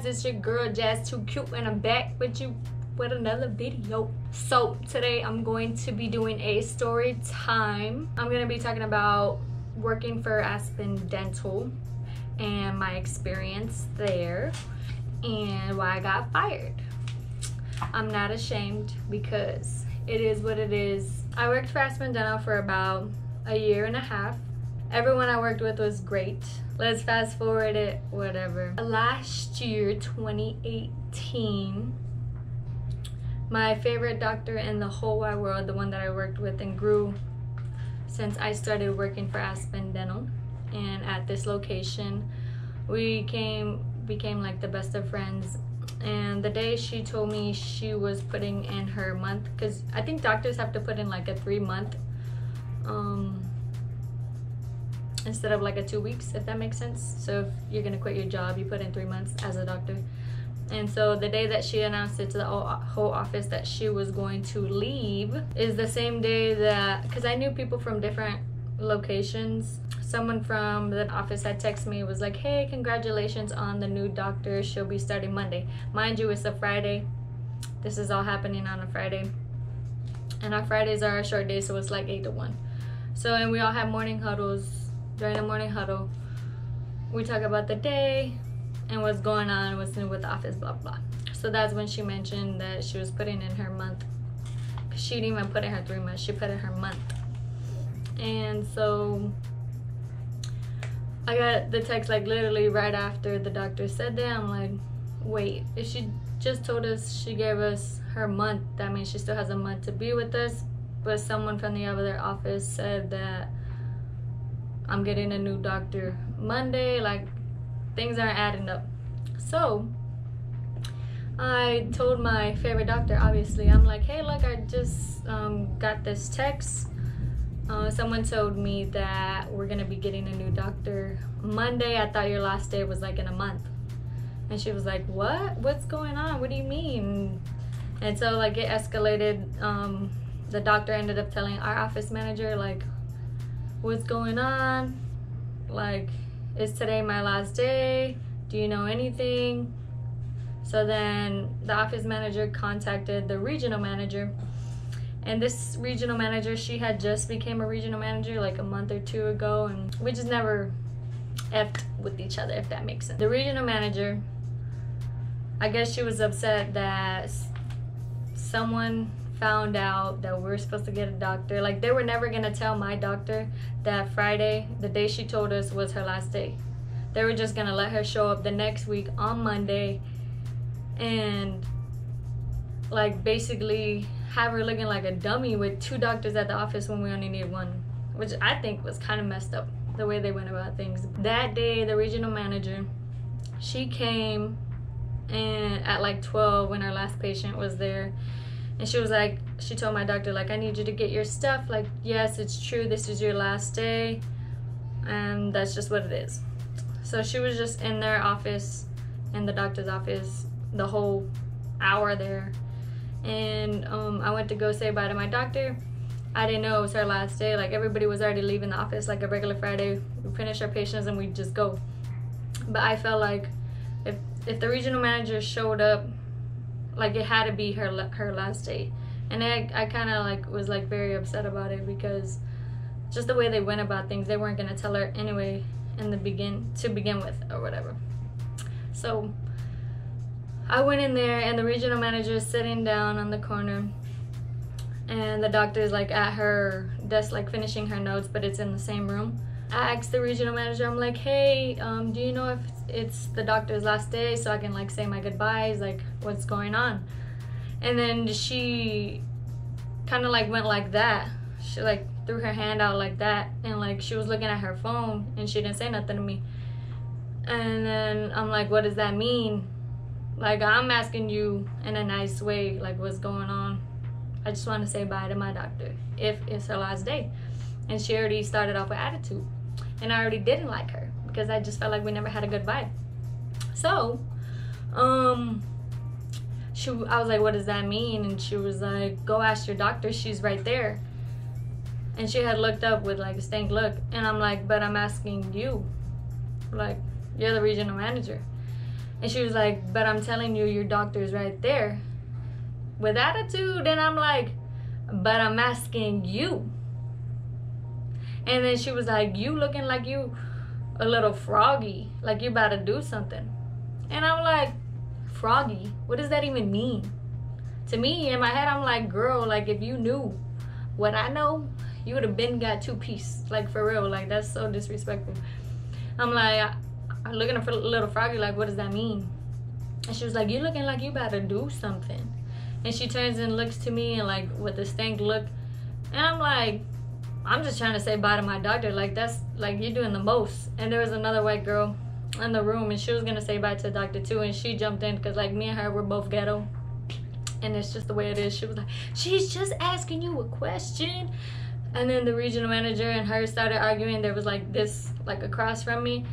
It's your girl Jazz Too Cute, and I'm back with you with another video. So today I'm going to be doing a story time. I'm going to be talking about working for Aspen Dental and my experience there and why I got fired. I'm not ashamed because it is what it is. I worked for Aspen Dental for about a year and a half. Everyone I worked with was great. Let's fast forward it, whatever. Last year, 2018, my favorite doctor in the whole wide world, the one that I worked with and grew since I started working for Aspen Dental, and at this location, we became like the best of friends. And the day she told me she was putting in her month, because I think doctors have to put in like a 3-month instead of like a 2 weeks, if that makes sense. So if you're gonna quit your job, you put in 3 months as a doctor. And so the day that she announced it to the whole office that she was going to leave is the same day that, because I knew people from different locations, someone from the office had texted me, was like, hey, congratulations on the new doctor, she'll be starting Monday. Mind you, it's a Friday. This is all happening on a Friday, and our Fridays are a short day, so it's like 8 to 1. So, and we all have morning huddles. During the morning huddle, we talk about the day and what's going on, what's new with the office, blah blah. So that's when she mentioned that she was putting in her month. She didn't even put in her 3 months, she put in her month. And so I got the text like literally right after the doctor said that. I'm like, wait, if she just told us she gave us her month, that means she still has a month to be with us. But someone from the other office said that I'm getting a new doctor Monday, like things aren't adding up. So I told my favorite doctor, obviously, I'm like, hey, look, I just got this text. Someone told me that we're gonna be getting a new doctor Monday. I thought your last day was like in a month. And she was like, what? What's going on? What do you mean? And so like it escalated. The doctor ended up telling our office manager, like, what's going on? Like, is today my last day? Do you know anything? So then the office manager contacted the regional manager, and this regional manager, she had just became a regional manager like a month or 2 ago, and we just never effed with each other, if that makes sense. The regional manager, I guess she was upset that someone found out that we're supposed to get a doctor. Like, they were never gonna tell my doctor that Friday, the day she told us, was her last day. They were just gonna let her show up the next week on Monday and like basically have her looking like a dummy with 2 doctors at the office when we only need 1, which I think was kind of messed up the way they went about things. That day, the regional manager, she came and at like 12 when our last patient was there, and she was like, she told my doctor, like, I need you to get your stuff. Like, yes, it's true, this is your last day, and that's just what it is. So she was just in their office, in the doctor's office, the whole hour there. And I went to go say bye to my doctor. I didn't know it was her last day. Like, everybody was already leaving the office like a regular Friday. We finish our patients and we just go. But I felt like if the regional manager showed up, like, it had to be her last day. And I kind of like was like very upset about it, because just the way they went about things, they weren't gonna tell her anyway to begin with or whatever. So I went in there, and the regional manager is sitting down on the corner, and the doctor is like at her desk, like finishing her notes, but it's in the same room. I asked the regional manager, I'm like, hey, do you know if it's the doctor's last day so I can like say my goodbyes, like what's going on? And then she kind of like went like that. She like threw her hand out like that, and like she was looking at her phone, and she didn't say nothing to me. And then I'm like, what does that mean? Like, I'm asking you in a nice way, like, what's going on? I just want to say bye to my doctor if it's her last day. And she already started off with attitude, and I already didn't like her because I just felt like we never had a good vibe. So I was like, what does that mean? And she was like, go ask your doctor, she's right there. And she had looked up with like a stank look, and I'm like, but I'm asking you, like, you're the regional manager. And she was like, but I'm telling you, your doctor's right there. With attitude. And I'm like, but I'm asking you. And then she was like, you looking like you a little froggy, like you about to do something. And I'm like, froggy? What does that even mean? To me, in my head, I'm like, girl, like if you knew what I know, you would have been got 2-piece. Like for real, like that's so disrespectful. I'm like, I'm looking for a little froggy, like what does that mean? And she was like, you looking like you about to do something. And she turns and looks to me and like with a stank look. And I'm like, I'm just trying to say bye to my doctor. Like that's like you're doing the most. And there was another white girl in the room and she was gonna say bye to the doctor too, and she jumped in because like me and her were both ghetto. And it's just the way it is. She was like, she's just asking you a question. And then the regional manager and her started arguing. There was like this like across from me.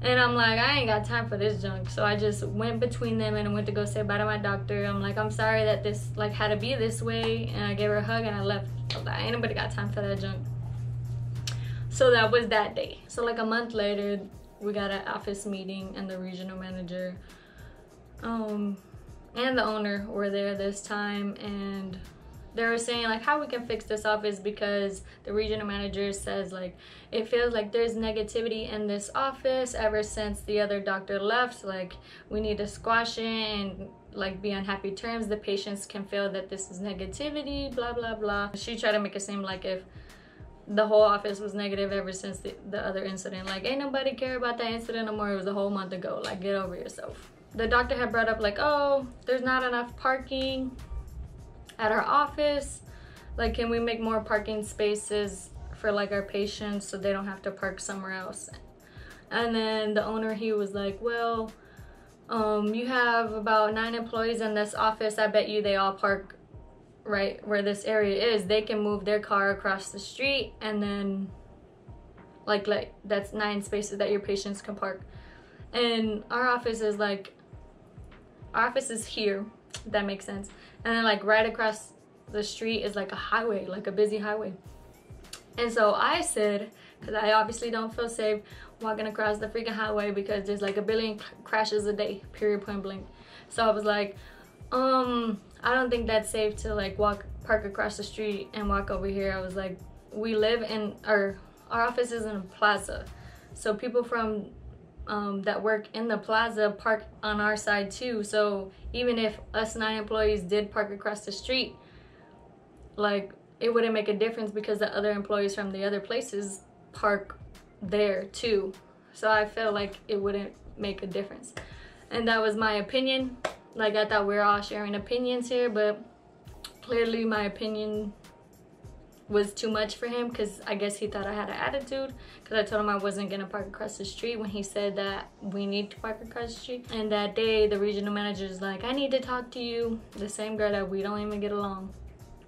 And I'm like, I ain't got time for this junk. So I just went between them and I went to go say bye to my doctor. I'm like, I'm sorry that this like had to be this way. And I gave her a hug and I left. I was like, ain't nobody got time for that junk. So that was that day. So like a month later, we got an office meeting and the regional manager and the owner were there this time, and they were saying like how we can fix this office because the regional manager says like it feels like there's negativity in this office ever since the other doctor left. Like we need to squash it and like be on happy terms. The patients can feel that this is negativity, blah blah blah. She tried to make it seem like if the whole office was negative ever since the other incident. Like ain't nobody care about that incident no more. It was a whole month ago. Like get over yourself. The doctor had brought up like, oh, there's not enough parking at our office. Like can we make more parking spaces for like our patients so they don't have to park somewhere else? And then the owner, he was like, well, you have about 9 employees in this office. I bet you they all park right where this area is. They can move their car across the street and then like that's 9 spaces that your patients can park. And our office is like, our office is here, if that makes sense. And then like right across the street is like a highway, like a busy highway. And so I said, because I obviously don't feel safe walking across the freaking highway because there's like a billion crashes a day, period, point blank. So I was like, I don't think that's safe to like park across the street and walk over here. I was like, we live in, our office is in a plaza. So people from that work in the plaza park on our side too. So even if us 9 employees did park across the street, like it wouldn't make a difference because the other employees from the other places park there too. So I felt like it wouldn't make a difference. And that was my opinion. Like I thought we were all sharing opinions here, but clearly my opinion was too much for him because I guess he thought I had an attitude because I told him I wasn't gonna park across the street when he said that we need to park across the street. And that day the regional manager is like, I need to talk to you. The same girl that we don't even get along.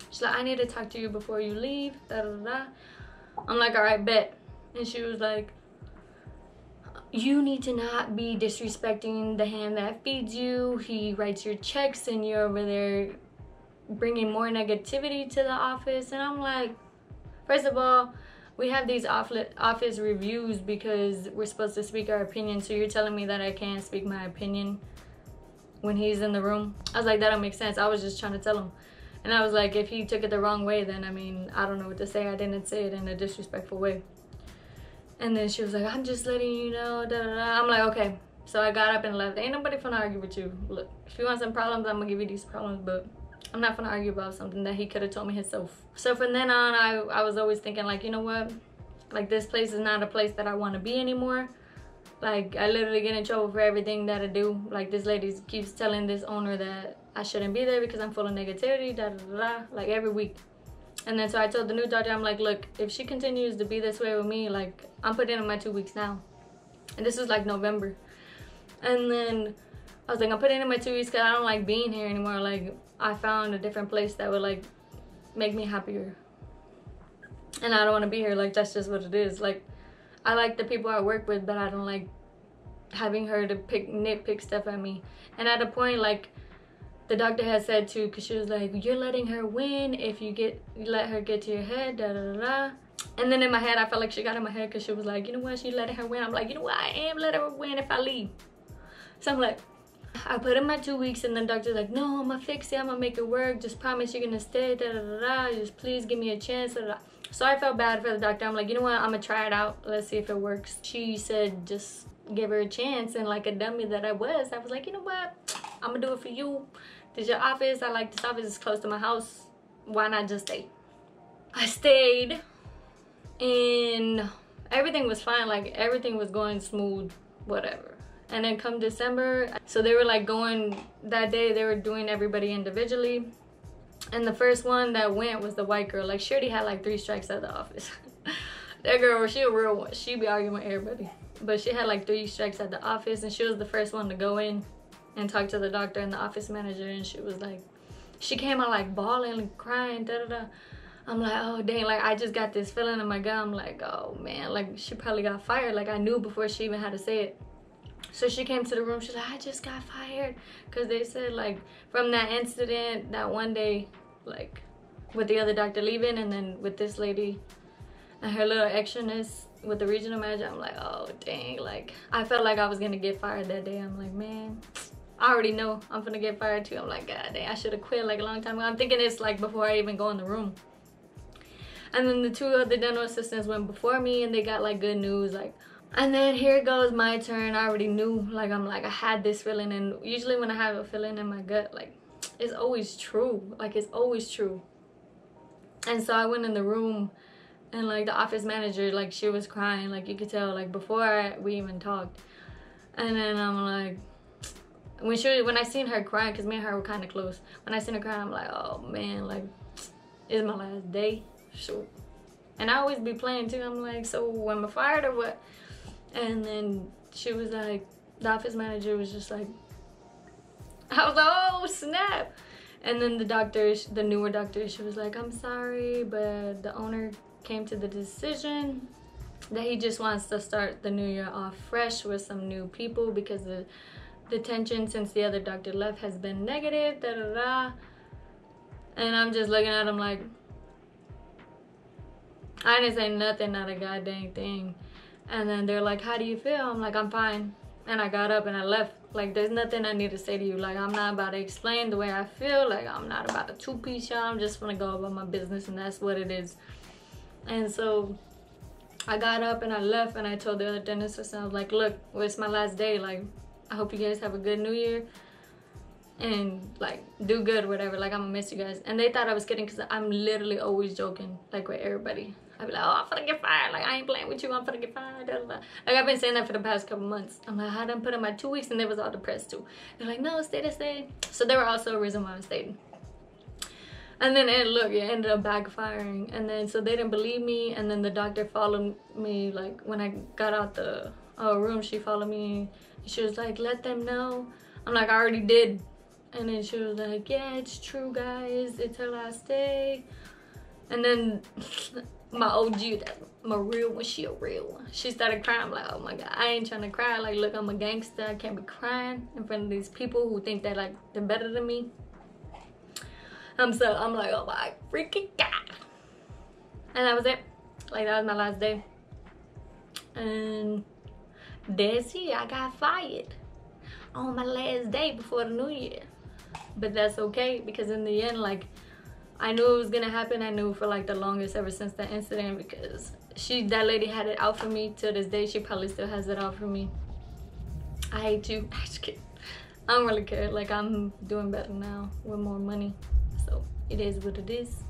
She's like, I need to talk to you before you leave, da da da. I'm like, all right, bet. And she was like, you need to not be disrespecting the hand that feeds you. He writes your checks and you're over there bringing more negativity to the office. And I'm like, first of all, we have these office reviews because we're supposed to speak our opinion. So you're telling me that I can't speak my opinion when he's in the room? I was like, that don't make sense. I was just trying to tell him. And I was like, if he took it the wrong way, then I mean, I don't know what to say. I didn't say it in a disrespectful way. And then she was like, I'm just letting you know, da da da. I'm like, okay. So I got up and left. Ain't nobody finna argue with you. Look, if you want some problems, I'm gonna give you these problems, but I'm not gonna argue about something that he could have told me himself. So from then on, I was always thinking like, you know what? Like this place is not a place that I want to be anymore. Like I literally get in trouble for everything that I do. Like this lady keeps telling this owner that I shouldn't be there because I'm full of negativity, da da da, like every week. And then so I told the new doctor, I'm like, look, if she continues to be this way with me, like I'm putting in my 2 weeks now. And this was like November. And then I was like, I'm putting in my 2 weeks because I don't like being here anymore. Like I found a different place that would like make me happier. And I don't want to be here. Like that's just what it is. Like I like the people I work with, but I don't like having her to nitpick stuff at me. And at a point, like the doctor had said too, because she was like, you're letting her win if you let her get to your head, da da da. And then in my head, I felt like she got in my head because she was like, you know what, she letting her win. I'm like, you know what, I am letting her win if I leave. So I'm like, I put in my 2 weeks, and the doctor's like, no, I'm gonna fix it, I'm gonna make it work, just promise you're gonna stay, da da da da, just please give me a chance, da da da. So I felt bad for the doctor. I'm like, you know what, I'm gonna try it out, let's see if it works. She said just give her a chance, and like a dummy that I was like, you know what, I'm gonna do it for you. This is your office, I like this office, it's close to my house, why not just stay? I stayed, and everything was fine, like everything was going smooth, whatever. And then come December, so they were like going, that day they were doing everybody individually. And the first one that went was the white girl. Like, she already had like 3 strikes at the office. That girl, she a real one. She be arguing with everybody. But she had like 3 strikes at the office, and she was the first one to go in and talk to the doctor and the office manager. And she was like, she came out like bawling and crying, da da da. I'm like, oh dang, like I just got this feeling in my gut. I'm like, oh man, like she probably got fired. Like I knew before she even had to say it. So she came to the room, she's like, I just got fired. Because they said, like, from that incident, that one day, like, with the other doctor leaving, and then with this lady and her little extraness with the regional manager, I'm like, oh, dang. Like, I felt like I was going to get fired that day. I'm like, man, I already know I'm going to get fired, too. I'm like, God dang, I should have quit, like, a long time ago. I'm thinking it's, like, before I even go in the room. And then the 2 other dental assistants went before me, and they got, like, good news, like, and then here goes my turn. I already knew, like, I'm like, I had this feeling, and usually when I have a feeling in my gut, like, it's always true. Like, it's always true. And so I went in the room, and like the office manager, like, she was crying, like you could tell, like before we even talked. And then I'm like, when I seen her crying, because me and her were kind of close, when I seen her crying, I'm like, oh man, like, it's my last day. Sure. And I always be playing too. I'm like, so am I fired or what? And then she was like, the office manager was just like, I was like, oh snap. And then the doctor, the newer doctor, she was like, I'm sorry, but the owner came to the decision that he just wants to start the new year off fresh with some new people, because the tension since the other doctor left has been negative, da da da. And I'm just looking at him like, I didn't say nothing, not a goddamn thing. And then they're like, how do you feel? I'm like, I'm fine. And I got up and I left. Like, there's nothing I need to say to you. Like, I'm not about to explain the way I feel. Like, I'm not about to two-piece y'all. I'm just gonna go about my business, and that's what it is. And so I got up and I left, and I told the other dentist assistant, I was like, look, well, it's my last day. Like, I hope you guys have a good new year. And, like, do good, whatever. Like, I'm gonna miss you guys. And they thought I was kidding, because I'm literally always joking, like, with everybody. I'd be like, oh, I'm finna get fired. Like, I ain't playing with you. I'm finna get fired. Like, I've been saying that for the past couple months. I'm like, I done put in my 2 weeks, and they was all depressed, too. They're like, no, stay. So they were also a reason why I stayed. And then, it ended up backfiring. And then, so they didn't believe me. And then the doctor followed me, like, when I got out the room, she followed me. She was like, let them know. I'm like, I already did. And then she was like, yeah, it's true, guys. It's her last day. And then my OG, my real one, she a real one. She started crying. I'm like, oh my God, I ain't trying to cry. Like, look, I'm a gangster. I can't be crying in front of these people who think that, like, they're better than me. I'm like, oh my freaking God. And that was it. Like, that was my last day. And that's it. I got fired on my last day before the new year. But that's okay, because in the end, like, I knew it was gonna happen. I knew for like the longest ever since that incident, because that lady had it out for me to this day. She probably still has it out for me. I hate you. I just kidding. I don't really care. Like, I'm doing better now with more money. So it is what it is.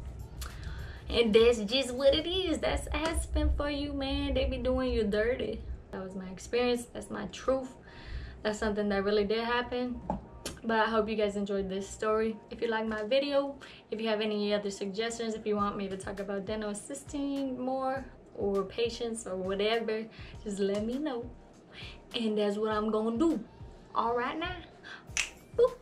And that's just what it is. That's Aspen for you, man. They be doing you dirty. That was my experience. That's my truth. That's something that really did happen. But I hope you guys enjoyed this story. If you like my video, if you have any other suggestions, if you want me to talk about dental assisting more, or patients, or whatever, just let me know. And that's what I'm gonna do. All right now. Boop.